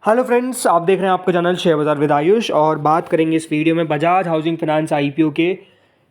Hello friends, आप देख रहे हैं आपका चैनल शेयर बाजार विद आयुष और बात करेंगे इस वीडियो में बजाज हाउसिंग फाइनेंस आईपीओ के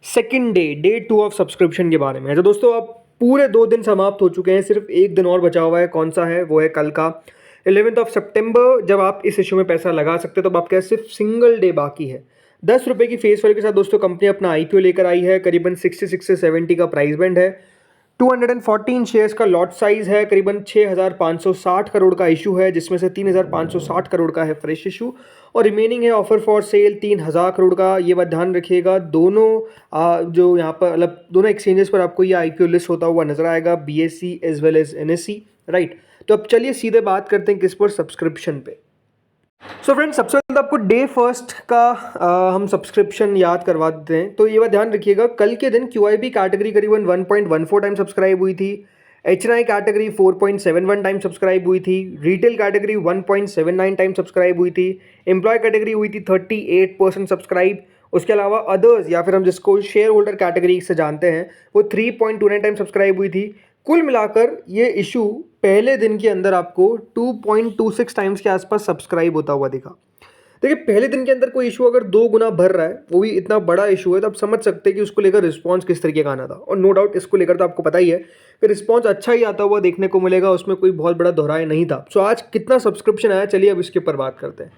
सेकंड डे 2 ऑफ सब्सक्रिप्शन के बारे में। तो दोस्तों अब पूरे 2 दिन समाप्त हो चुके हैं, सिर्फ एक दिन और बचा हुआ है। कौन सा है? वो है कल का 11 ऑफ सितंबर, जब आप इस इशू में पैसा लगा सकते हो। तो आपका सिर्फ सिंगल डे बाकी है। 10 रुपये की फेस वैल्यू के साथ दोस्तों कंपनी अपना आईपीओ लेकर आई है। करीबन 66 से 70 का प्राइस बैंड है। 214 शेयर्स का लॉट साइज है। करीबन 6,560 करोड़ का इशू है, जिसमें से 3,560 करोड़ का है फ्रेश इशू और रिमेनिंग है ऑफर फॉर सेल 3,000 करोड़ का। ये बात ध्यान रखिएगा, दोनों जो यहाँ पर मतलब दोनों एक्सचेंजेस पर आपको ये आईपीओ लिस्ट होता हुआ नजर आएगा, BSE as well as NSE, right. तो अब चलिए सीधे बात करते हैं किस पर, सब्सक्रिप्शन पे। सो फ्रेंड्स, सबसे पहले आपको डे फर्स्ट का हम सब्सक्रिप्शन याद करवा देते हैं। तो ये बात ध्यान रखिएगा, कल के दिन क्यूआईबी कैटेगरी करीबन 1.14 टाइम सब्सक्राइब हुई थी। एचएनआई कैटेगरी 4.71 टाइम सब्सक्राइब हुई थी। रिटेल कैटेगरी 1.79 टाइम सब्सक्राइब हुई थी। एम्प्लॉय कैटेगरी हुई थी 38% सब्सक्राइब। उसके अलावा अदर्स या फिर हम जिसको शेयर होल्डर कैटेगरी से जानते हैं, वो 3.29 टाइम सब्सक्राइब हुई थी। कुल मिलाकर ये इशू पहले दिन के अंदर आपको 2.26 टाइम्स के आसपास सब्सक्राइब होता हुआ दिखा। देखिए, पहले दिन के अंदर कोई इशू अगर 2 गुना भर रहा है, वो भी इतना बड़ा इशू है, तो आप समझ सकते हैं कि उसको लेकर रिस्पांस किस तरीके का आना था। और नो डाउट इसको लेकर तो आपको पता ही है कि रिस्पांस अच्छा ही आता हुआ देखने को मिलेगा, उसमें कोई बहुत बड़ा दोहराए नहीं था। सो आज कितना सब्सक्रिप्शन आया, चलिए अब इसके ऊपर बात करते हैं।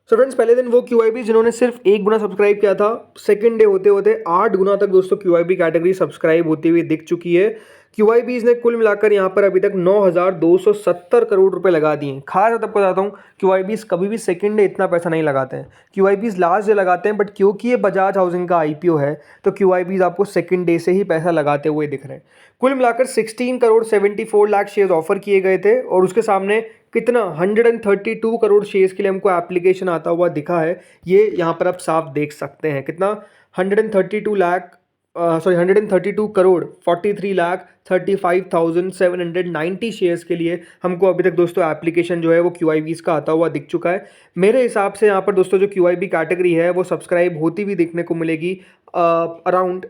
सो फ्रेंड्स, पहले दिन वो क्यूआईबी जिन्होंने सिर्फ 1 गुना सब्सक्राइब किया था, सेकंड डे होते होते 8 गुना तक दोस्तों क्यूआईबी कैटेगरी सब्सक्राइब होती हुई दिख चुकी है। क्यूआईबीज ने कुल मिलाकर यहाँ पर अभी तक 9,270 करोड़ रुपए लगा दिए हैं। खास बात आपको बताता हूँ, क्यूआईबीज कभी भी सेकंड डे इतना पैसा नहीं लगाते हैं। क्यूआईबीज लास्ट डे लगाते हैं, बट क्योंकि ये बजाज हाउसिंग का आईपीओ है तो क्यूआईबीज आपको सेकंड डे से ही पैसा लगाते हुए दिख रहे हैं। कुल मिलाकर 16 करोड़ 74 लाख शेयर ऑफर किए गए थे और उसके सामने कितना 132 करोड़ शेयर्स के लिए हमको एप्लीकेशन आता हुआ दिखा है। ये यहाँ पर आप साफ देख सकते हैं कितना 132 करोड़ 43 लाख 35,790 शेयर्स के लिए हमको अभी तक दोस्तों एप्लीकेशन जो है वो क्यूआईबीज का आता हुआ दिख चुका है। मेरे हिसाब से यहाँ पर दोस्तों जो क्यूआईबी कैटेगरी है वो सब्सक्राइब होती हुई देखने को मिलेगी अराउंड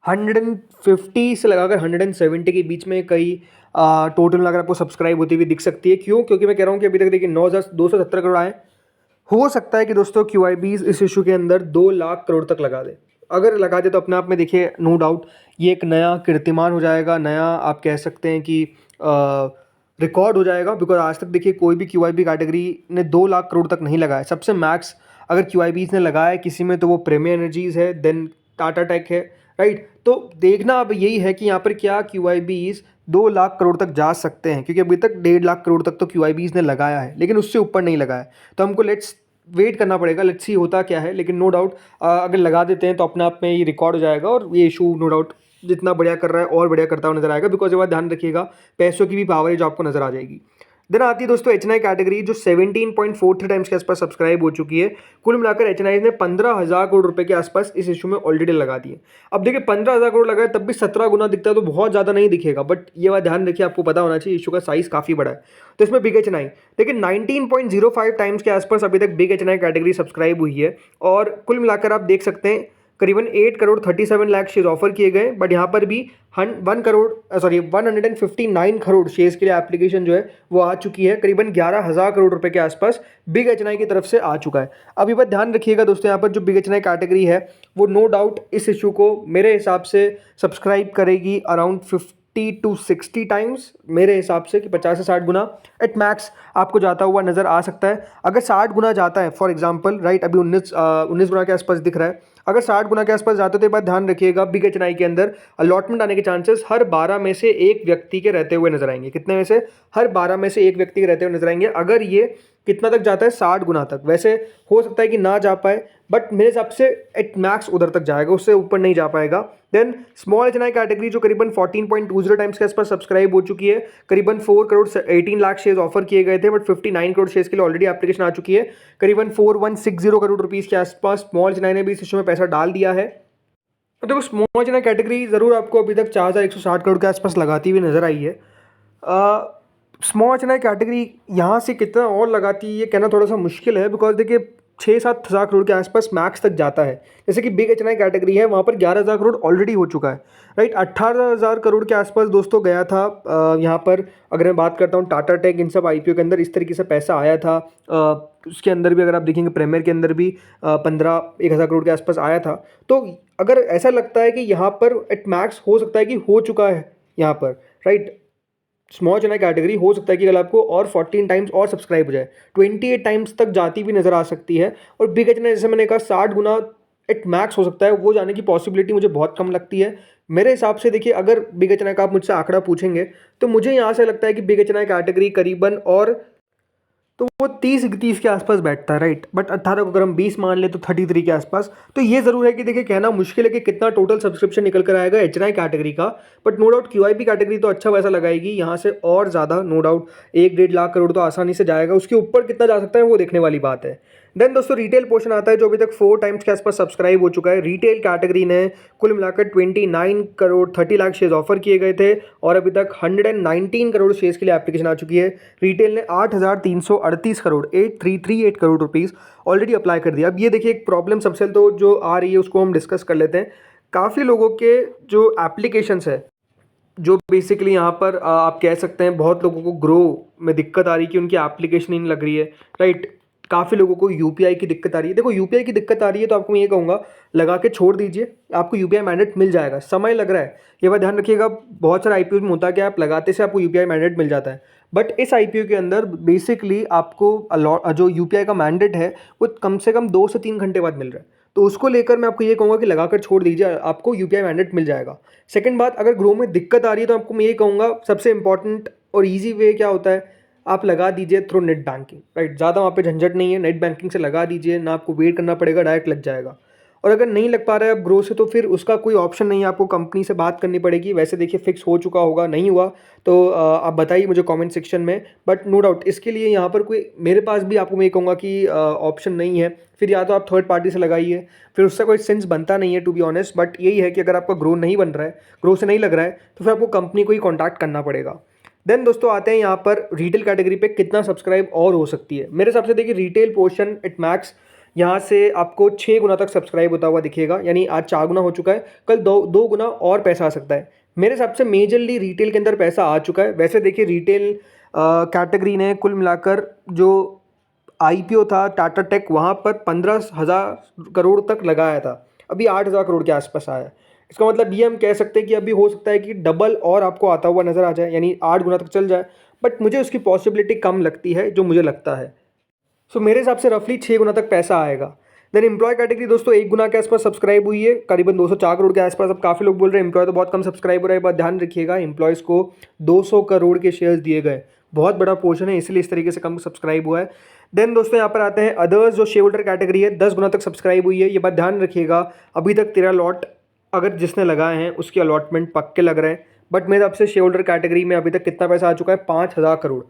150 से लगाकर 170 के बीच में कई टोटल में अगर आपको सब्सक्राइब होती हुई दिख सकती है। क्यों? क्योंकि मैं कह रहा हूँ कि अभी तक देखिए 9,270 करोड़ आए। हो सकता है कि दोस्तों क्यूआईबीज इस इशू के अंदर 2 लाख करोड़ तक लगा दे। अगर लगा दे तो अपने आप में देखिए नो डाउट ये एक नया कीर्तिमान हो जाएगा, नया आप कह सकते हैं कि रिकॉर्ड हो जाएगा। बिकॉज आज तक देखिए कोई भी क्यूआईबी कैटेगरी ने 2 लाख करोड़ तक नहीं लगाया। सबसे मैक्स अगर क्यूआईबीज ने लगाया किसी में तो वो प्रीमियर एनर्जीज है, देन टाटा टेक है, राइट। तो देखना अब यही है कि यहाँ पर क्या क्यूआईबीज 2 लाख करोड़ तक जा सकते हैं, क्योंकि अभी तक 1.5 लाख करोड़ तक तो क्यूआईबीज ने लगाया है, लेकिन उससे ऊपर नहीं लगाया। तो हमको लेट्स वेट करना पड़ेगा, लेट्स सी होता क्या है। लेकिन नो डाउट अगर लगा देते हैं तो अपने आप में ये रिकॉर्ड हो जाएगा और ये इशू नो डाउट जितना बढ़िया कर रहा है और बढ़िया करता हुआ नजर आएगा। बिकॉज ये बात ध्यान रखिएगा, पैसों की भी पावर है जो आपको नजर आ जाएगी। देन आती है दोस्तों एचएनआई कैटेगरी, जो 17.43 टाइम्स के आसपास सब्सक्राइब हो चुकी है। कुल मिलाकर एचएनआई ने 15,000 करोड़ रुपए के आसपास इस इशू में ऑलरेडी लगा दिए। अब देखिए 15,000 करोड़ लगाए तब भी 17 गुना दिखता है, तो बहुत ज़्यादा नहीं दिखेगा, बट ये बात ध्यान रखिए, आपको पता होना चाहिए इशू का साइज काफ़ी बड़ा है। तो इसमें बिग एचएनआई देखिए 19.05 टाइम्स के आसपास अभी तक बिग एचएनआई कैटेगरी सब्सक्राइब हुई है। और कुल मिलाकर आप देख सकते हैं करीबन 8 करोड़ 37 लाख शेयर ऑफर किए गए, बट यहाँ पर भी 159 करोड़ शेयर्स के लिए एप्लीकेशन जो है वो आ चुकी है। करीबन 11,000 करोड़ रुपए के आसपास बिग एचएनआई की तरफ से आ चुका है। अब ये बात ध्यान रखिएगा दोस्तों, यहाँ पर जो बिग एचएनआई कैटेगरी है वो नो डाउट इस इशू को मेरे हिसाब से सब्सक्राइब करेगी अराउंड 50 to 60 टाइम्स, मेरे हिसाब से कि 50 से 60 गुना एट मैक्स आपको जाता हुआ नजर आ सकता है। अगर 60 गुना जाता है फॉर एग्जांपल, राइट, अभी 19 गुना के आसपास दिख रहा है, अगर 60 गुना के आसपास जाते तो ये बात ध्यान रखिएगा, बिग एचएनआई के अंदर अलॉटमेंट आने के चांसेस हर 12 में से एक व्यक्ति के रहते हुए नजर आएंगे। कितने में से? हर 12 में से एक व्यक्ति के रहते हुए नजर आएंगे। अगर ये कितना तक जाता है? 60 गुना तक। वैसे हो सकता है कि ना जा पाए, बट मेरे हिसाब से एट मैक्स उधर तक जाएगा, उससे ऊपर नहीं जा पाएगा। देन स्मॉल एचएनआई कैटेगरी जो करीबन 14.20 टाइम्स के आसपास सब्सक्राइब हो चुकी है। करीबन 4 करोड़ 18 लाख शेयर ऑफर किए गए थे, बट 59 करोड़ शेयर्स के लिए ऑलरेडी एप्लीकेशन आ चुकी है। करीबन 4160 करोड़ रुपीस के आसपास स्मॉल एचएनआई ने भी इस इशू में पैसा डाल दिया है। तो देखो स्मॉल एचएनआई कैटेगरी जरूर आपको अभी तक 4,160 करोड़ के आसपास लगाती हुई नजर आई है। स्मॉल एचएनआई कैटेगरी यहाँ से कितना और लगाती है ये कहना थोड़ा सा मुश्किल है, बिकॉज देखिए 6-7 हज़ार करोड़ के आसपास मैक्स तक जाता है। जैसे कि बिग एचएनआई कैटेगरी है, वहाँ पर 11,000 करोड़ ऑलरेडी हो चुका है, राइट। 18,000 करोड़ के आसपास दोस्तों गया था। यहाँ पर अगर मैं बात करता हूँ टाटा टेक, इन सब आईपीओ के अंदर इस तरीके से पैसा आया था। उसके अंदर भी अगर आप देखेंगे प्रीमियर के अंदर भी 1,000 करोड़ के आसपास आया था। तो अगर ऐसा लगता है कि यहाँ पर एट मैक्स हो सकता है कि हो चुका है यहाँ पर, राइट, स्मॉल एचएनआई कैटेगरी हो सकता है कि कल आपको और 14 टाइम्स और सब्सक्राइब हो जाए, 28 टाइम्स तक जाती भी नजर आ सकती है। और बिग एचएनआई जैसे मैंने कहा 60 गुना एट मैक्स हो सकता है, वो जाने की पॉसिबिलिटी मुझे बहुत कम लगती है मेरे हिसाब से। देखिए, अगर बिग एचएनआई का आप मुझसे आंकड़ा पूछेंगे तो मुझे यहाँ से लगता है कि बिग एचएनआई कैटेगरी करीबन और तो वो 30-31 के आसपास बैठता है, राइट। बट 18 को अगर हम 20 मान ले तो 33 के आसपास। तो ये जरूर है कि देखिए, कहना मुश्किल है कि कितना टोटल सब्सक्रिप्शन निकल कर आएगा एचएनआई कैटेगरी का, but no doubt QIP category तो अच्छा वैसा लगाएगी यहाँ से, और ज़्यादा नो डाउट 1-1.5 लाख करोड़ तो आसानी से जाएगा। उसके ऊपर कितना जा सकता है वो देखने वाली बात है। देन दोस्तों रिटेल पोर्शन आता है, जो अभी तक 4 टाइम्स के आसपास सब्सक्राइब हो चुका है। रिटेल कैटेगरी ने कुल मिलाकर 29 करोड़ 30 लाख शेयर्स ऑफर किए गए थे, और अभी तक 119 करोड़ शेयर्स के लिए एप्लीकेशन आ चुकी है। रिटेल ने 8,338 crore 8338 crore rupees already apply कर दिया। अब ये देखिए, एक प्रॉब्लम सबसे तो जो आ रही है उसको हम डिस्कस कर लेते हैं। काफ़ी लोगों के जो एप्लीकेशंस है, जो बेसिकली यहाँ पर आप कह सकते हैं बहुत लोगों को ग्रो में दिक्कत आ रही है कि उनकी एप्लीकेशन ही नहीं लग रही है, राइट। काफ़ी लोगों को यूपीआई की दिक्कत आ रही है। देखो, यूपीआई की दिक्कत आ रही है तो आपको मैं ये कहूँगा, लगा के छोड़ दीजिए, आपको यूपीआई मैंडेट मिल जाएगा। समय लग रहा है, ये बात ध्यान रखिएगा। बहुत सारे आईपीओ में होता है कि आप लगाते से आपको यूपीआई मैंडेट मिल जाता है, बट इस आईपीओ के अंदर बेसिकली आपको जो यूपीआई का मैंडेट है वो कम से कम 2 से 3 घंटे बाद मिल रहा है। तो उसको लेकर मैं आपको ये कहूँगा कि लगाकर छोड़ दीजिए, आपको यूपीआई मैंडेट मिल जाएगा। सेकंड बात, अगर ग्रो में दिक्कत आ रही है तो आपको मैं ये कहूँगा सबसे इंपॉर्टेंट और ईजी वे क्या होता है, आप लगा दीजिए थ्रू नेट बैंकिंग, राइट। ज़्यादा वहाँ पे झंझट नहीं है, नेट बैंकिंग से लगा दीजिए, ना आपको वेट करना पड़ेगा, डायरेक्ट लग जाएगा। और अगर नहीं लग पा रहा है आप ग्रो से, तो फिर उसका कोई ऑप्शन नहीं है, आपको कंपनी से बात करनी पड़ेगी। वैसे देखिए, फिक्स हो चुका होगा, नहीं हुआ तो आप बताइए मुझे कमेंट सेक्शन में। बट नो डाउट इसके लिए यहाँ पर कोई मेरे पास भी आपको मैं ये कहूँगा कि ऑप्शन नहीं है। फिर या तो आप थर्ड पार्टी से लगाइए, फिर उससे कोई सेंस बनता नहीं है टू बी ऑनेस्ट। बट यही है कि अगर आपका ग्रो नहीं बन रहा है, ग्रो से नहीं लग रहा है, तो फिर आपको कंपनी को ही कॉन्टैक्ट करना पड़ेगा। देन दोस्तों आते हैं यहाँ पर रिटेल कैटेगरी पे कितना सब्सक्राइब और हो सकती है। मेरे हिसाब से देखिए, रिटेल पोर्शन एट मैक्स यहाँ से आपको 6 गुना तक सब्सक्राइब होता हुआ दिखेगा, यानी आज 4 गुना हो चुका है, कल दो गुना और पैसा आ सकता है। मेरे हिसाब से मेजरली रिटेल के अंदर पैसा आ चुका है। वैसे देखिए, रिटेल कैटेगरी ने कुल मिलाकर जो आईपीओ था टाटा टेक, वहाँ पर 15,000 करोड़ तक लगाया था, अभी 8,000 करोड़ के आसपास आया है। इसका मतलब ये हम कह सकते हैं कि अभी हो सकता है कि डबल और आपको आता हुआ नजर आ जाए, यानी 8 गुना तक चल जाए। बट मुझे उसकी पॉसिबिलिटी कम लगती है, जो मुझे लगता है। सो मेरे हिसाब से रफली 6 गुना तक पैसा आएगा। देन एम्प्लॉय कैटेगरी दोस्तों 1 गुना के आसपास सब्सक्राइब हुई है, करीबन 204 करोड़ के आसपास। अब काफ़ी लोग बोल रहे हैं एम्प्लॉय तो बहुत कम सब्सक्राइब हो रहा है। बात ध्यान रखिएगा, एम्प्लॉयज़ को 200 करोड़ के शेयर्स दिए गए, बहुत बड़ा पोर्शन है, इसलिए इस तरीके से कम सब्सक्राइब हुआ है। देन दोस्तों यहाँ पर आते हैं अदर्स, जो शेयर होल्डर कैटेगरी है, 10 गुना तक सब्सक्राइब हुई है। ये बात ध्यान रखिएगा, अभी तक 13 लॉट अगर जिसने लगाए हैं उसकी अलॉटमेंट पक्के लग रहे हैं। बट मेरे आपसे शेयर होल्डर कैटेगरी में अभी तक कितना पैसा आ चुका है, 5,000 करोड़।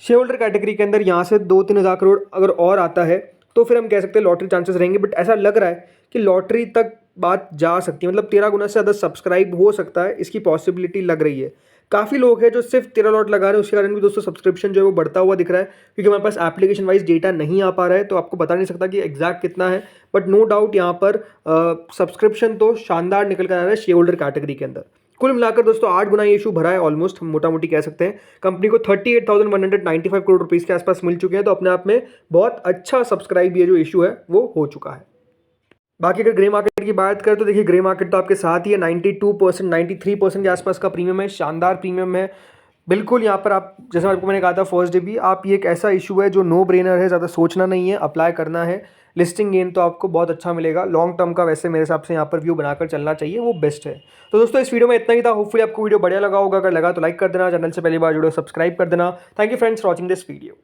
शेयर होल्डर कैटेगरी के अंदर यहाँ से 2-3 हज़ार करोड़ अगर और आता है तो फिर हम कह सकते हैं लॉटरी चांसेस रहेंगे। बट ऐसा लग रहा है कि लॉटरी तक बात जा सकती है, मतलब 13 गुना से ज़्यादा सब्सक्राइब हो सकता है, इसकी पॉसिबिलिटी लग रही है। काफ़ी लोग हैं जो सिर्फ 13 लॉट लगा रहे हैं, उसके कारण भी दोस्तों सब्सक्रिप्शन जो है वो बढ़ता हुआ दिख रहा है, क्योंकि हमारे पास एप्लीकेशन वाइज डेटा नहीं आ पा रहा है, तो आपको बता नहीं सकता कि एग्जैक्ट कितना है। बट नो डाउट यहाँ पर सब्सक्रिप्शन तो शानदार निकल कर आ रहा है शेयर होल्डर कैटेगरी के अंदर। कुल मिलाकर दोस्तों 8 गुना ये इशू भरा है ऑलमोस्ट, हम मोटा मोटी कह सकते हैं। कंपनी को 38,195 करोड़ रुपीस के आसपास मिल चुके हैं, तो अपने आप में बहुत अच्छा सब्सक्राइब ये जो इशू है वो हो चुका है। बाकी अगर ग्रे मार्केट की बात करें तो देखिए, ग्रे मार्केट तो आपके साथ ही है, 92% 93% के आसपास का प्रीमियम है, शानदार प्रीमियम है बिल्कुल। यहाँ पर आप जैसा आपको मैंने कहा था फर्स्ट डे भी, आप ये एक ऐसा इशू है जो नो ब्रेनर है, ज़्यादा सोचना नहीं है, अप्लाई करना है। लिस्टिंग गेन तो आपको बहुत अच्छा मिलेगा लॉन्ग टर्म का। वैसे मेरे हिसाब से यहाँ पर व्यू बनाकर चलना चाहिए, वो बेस्ट है। तो दोस्तों इस वीडियो में इतना ही था, होपफुली आपको वीडियो बढ़िया लगा होगा। अगर लगा तो लाइक कर देना, चैनल से पहली बार जुड़ो सब्सक्राइब कर देना। Thank you friends for watching this video.